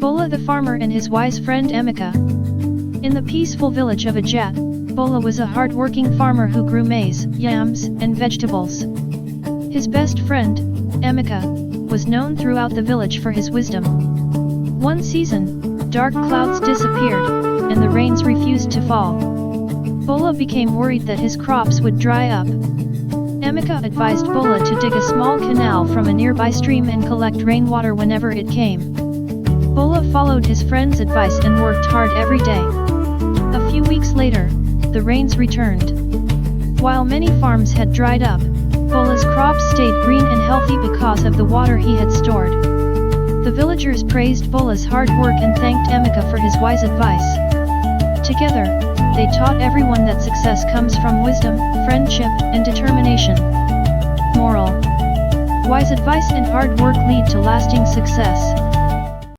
Bola the farmer and his wise friend Emeka. In the peaceful village of Ajat, Bola was a hard-working farmer who grew maize, yams, and vegetables. His best friend, Emeka, was known throughout the village for his wisdom. One season, dark clouds disappeared, and the rains refused to fall. Bola became worried that his crops would dry up. Emeka advised Bola to dig a small canal from a nearby stream and collect rainwater whenever it came. Bola followed his friend's advice and worked hard every day. A few weeks later, the rains returned. While many farms had dried up, Bola's crops stayed green and healthy because of the water he had stored. The villagers praised Bola's hard work and thanked Emeka for his wise advice. Together, they taught everyone that success comes from wisdom, friendship, and determination. Moral: wise advice and hard work lead to lasting success.